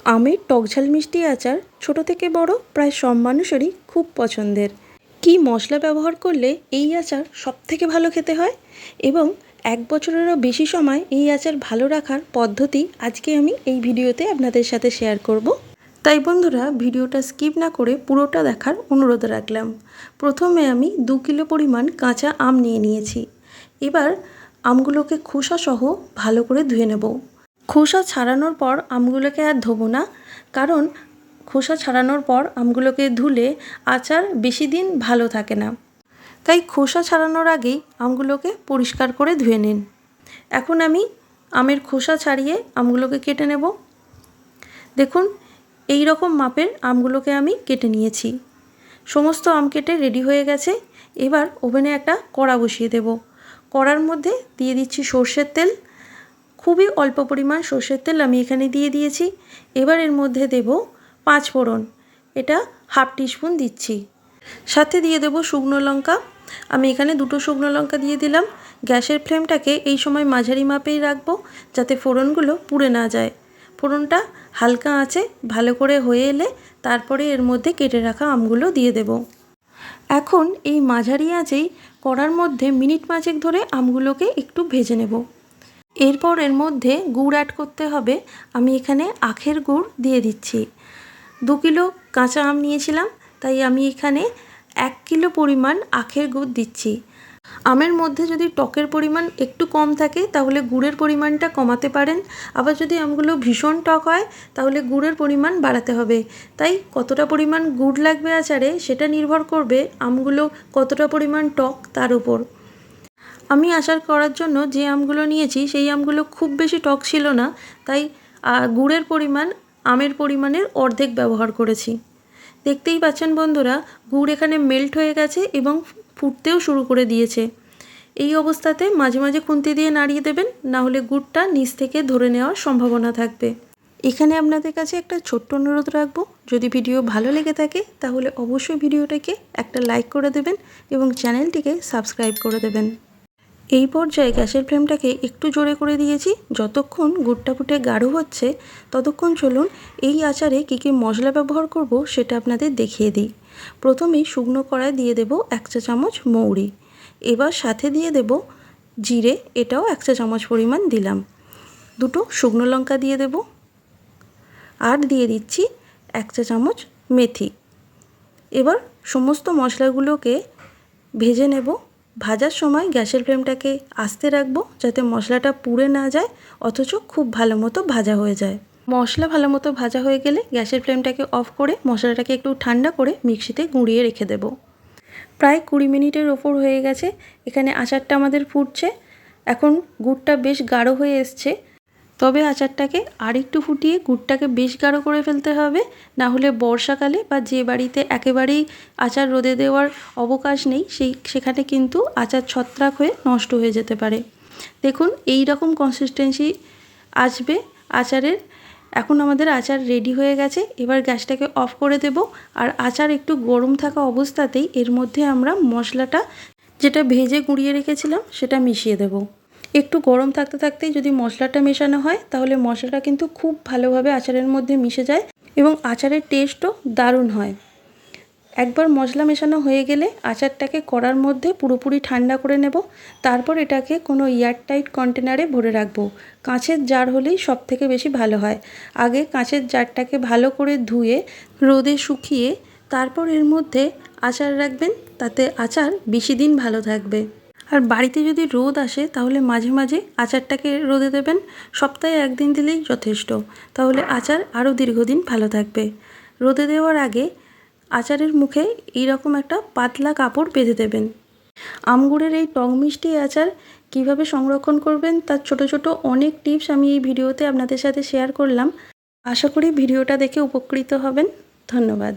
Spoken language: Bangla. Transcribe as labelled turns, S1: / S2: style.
S1: আমের টকঝাল মিষ্টি আচার ছোট থেকে বড় প্রায় সব মানুষেরই খুব পছন্দের। কী মশলা ব্যবহার করলে এই আচার সবথেকে ভালো খেতে হয় এবং 1 বছরেরও বেশি সময় এই আচার ভালো রাখার পদ্ধতি আজকে আমি এই ভিডিওতে আপনাদের সাথে শেয়ার করব। তাই বন্ধুরা, ভিডিওটা স্কিপ না করে পুরোটা দেখার অনুরোধ রাখলাম। প্রথমে আমি 2 কিলো পরিমাণ কাঁচা আম নিয়ে নিয়েছি। এবার আমগুলোকে খোসা সহ ভালো করে ধুয়ে নেব। খোসা ছাড়ানোর পর আমগুলোকে আর ধোবো না, কারণ খোসা ছাড়ানোর পর আমগুলোকে ধুলে আচার বেশি দিন ভালো থাকে না। তাই খোসা ছাড়ানোর আগেই আমগুলোকে পরিষ্কার করে ধুয়ে নিন। এখন আমি আমের খোসা ছাড়িয়ে আমগুলোকে কেটে নেব। দেখুন, এই রকম মাপের আমগুলোকে আমি কেটে নিয়েছি। সমস্ত আম কেটে রেডি হয়ে গেছে। এবার ওভেনে একটা কড়া বসিয়ে দেব। কড়ার মধ্যে দিয়ে দিচ্ছি সর্ষের তেল। খুবই অল্প পরিমাণ সর্ষের তেল আমি এখানে দিয়ে দিয়েছি। এবার এর মধ্যে দেব 5 ফোড়ন, এটা হাফ টিস্পুন দিচ্ছি। সাথে দিয়ে দেব শুকনো লঙ্কা। আমি এখানে 2টো শুকনো লঙ্কা দিয়ে দিলাম। গ্যাসের ফ্লেমটাকে এই সময় মাঝারি মাপেই রাখবো, যাতে ফোড়নগুলো পুড়ে না যায়। ফোড়নটা হালকা আঁচে ভালো করে হয়ে এলে তারপরে এর মধ্যে কেটে রাখা আমগুলো দিয়ে দেব। এখন এই মাঝারি আঁচেই কড়ার মধ্যে মিনিট 5 ধরে আমগুলোকে একটু ভেজে নেব। এরপর এর মধ্যে গুড় অ্যাড করতে হবে। আমি এখানে আখের গুড় দিয়ে দিচ্ছি। 2 কিলো কাঁচা আম নিয়েছিলাম, তাই আমি এখানে 1 কিলো পরিমাণ আখের গুড় দিচ্ছি। আমের মধ্যে যদি টকের পরিমাণ একটু কম থাকে তাহলে গুড়ের পরিমাণটা কমাতে পারেন। আবার যদি আমগুলো ভীষণ টক হয় তাহলে গুড়ের পরিমাণ বাড়াতে হবে। তাই কতটা পরিমাণ গুড় লাগবে আচারে সেটা নির্ভর করবে আমগুলো কতটা পরিমাণ টক তার উপর। আমি আচার করার জন্য যে আমগুলো নিয়েছি সেই আমগুলো খুব বেশি টক ছিল না, তাই গুড়ের পরিমাণ আমের পরিমাণের অর্ধেক ব্যবহার করেছি। দেখতেই পাচ্ছেন বন্ধুরা, গুড় এখানে মেল্ট হয়ে গেছে এবং ফুটতেও শুরু করে দিয়েছে। এই অবস্থাতে মাঝে মাঝে খুন্তি দিয়ে নাড়িয়ে দেবেন, না হলে গুড়টা নিচ থেকে ধরে নেওয়ার সম্ভাবনা থাকবে। এখানে আপনাদের কাছে একটা ছোট্ট অনুরোধ রাখবো, যদি ভিডিও ভালো লেগে থাকে তাহলে অবশ্যই ভিডিওটাকে একটা লাইক করে দেবেন এবং চ্যানেলটিকে সাবস্ক্রাইব করে দেবেন। এই পর্যায়ে গ্যাসের ফ্লেমটাকে একটু জোরে করে দিয়েছি। যতক্ষণ গুড়টা ফুটে গাঢ় হচ্ছে ততক্ষণ চলুন এই আচারে কী কী মশলা ব্যবহার করব সেটা আপনাদের দেখিয়ে দিই। প্রথমেই শুকনো কড়ায় দিয়ে দেব 1 চা চামচ মৌরি। এবার সাথে দিয়ে দেব জিরে, এটাও 1 চা চামচ পরিমাণ দিলাম। 2টো শুকনো লঙ্কা দিয়ে দেব আর দিয়ে দিচ্ছি 1 চা চামচ মেথি। এবার সমস্ত মশলাগুলোকে ভেজে নেব। ভাজার সময় গ্যাসের ফ্লেমটাকে আস্তে রাখবো, যাতে মশলাটা পুড়ে না যায় অথচ খুব ভালো মতো ভাজা হয়ে যায়। মশলা ভালো মতো ভাজা হয়ে গেলে গ্যাসের ফ্লেমটাকে অফ করে মশলাটাকে একটু ঠান্ডা করে মিক্সিতে গুঁড়িয়ে রেখে দেব। প্রায় 20 মিনিটের ওপর হয়ে গেছে। এখানে আচারটা আমাদের ফুটছে। এখন গুড়টা বেশ গাঢ় হয়ে এসছে, তবে আচারটাকে আর একটু ফুটিয়ে গুড়টাকে বেশ গাঢ় করে ফেলতে হবে, না হলে বর্ষাকালে বা যে বাড়িতে একেবারেই আচার রোদে দেওয়ার অবকাশ নেই সেখানে কিন্তু আচার ছত্রাক হয়ে নষ্ট হয়ে যেতে পারে। দেখুন, এই রকম কনসিস্টেন্সি আসবে আচারের। এখন আমাদের আচার রেডি হয়ে গেছে। এবার গ্যাসটাকে অফ করে দেব আর আচার একটু গরম থাকা অবস্থাতেই এর মধ্যে আমরা মশলাটা যেটা ভেজে গুঁড়িয়ে রেখেছিলাম সেটা মিশিয়ে দেব। একটু গরম থাকতে থাকতেই যদি মশলাটা মেশানো হয় তাহলে মশলাটা কিন্তু খুব ভালোভাবে আচারের মধ্যে মিশে যায় এবং আচারের টেস্টও দারুণ হয়। একবার মশলা মেশানো হয়ে গেলে আচারটাকে কড়ার মধ্যে পুরোপুরি ঠান্ডা করে নেব। তারপর এটাকে কোনো এয়ারটাইট কন্টেনারে ভরে রাখবো। কাঁচের জার হলেই সব থেকে বেশি ভালো হয়। আগে কাঁচের জারটাকে ভালো করে ধুয়ে রোদে শুকিয়ে তারপর এর মধ্যে আচার রাখবেন, তাতে আচার বেশি দিন ভালো থাকবে। আর বাড়িতে যদি রোদ আসে তাহলে মাঝে মাঝে আচারটাকে রোদে দেবেন। সপ্তাহে 1 দিন দিলেই যথেষ্ট, তাহলে আচার আরও দীর্ঘদিন ভালো থাকবে। রোদে দেওয়ার আগে আচারের মুখে এইরকম একটা পাতলা কাপড় বেঁধে দেবেন। আমগুড়ের এই টক মিষ্টি আচার কিভাবে সংরক্ষণ করবেন তার ছোট ছোট অনেক টিপস আমি এই ভিডিওতে আপনাদের সাথে শেয়ার করলাম। আশা করি ভিডিওটা দেখে উপকৃত হবেন। ধন্যবাদ।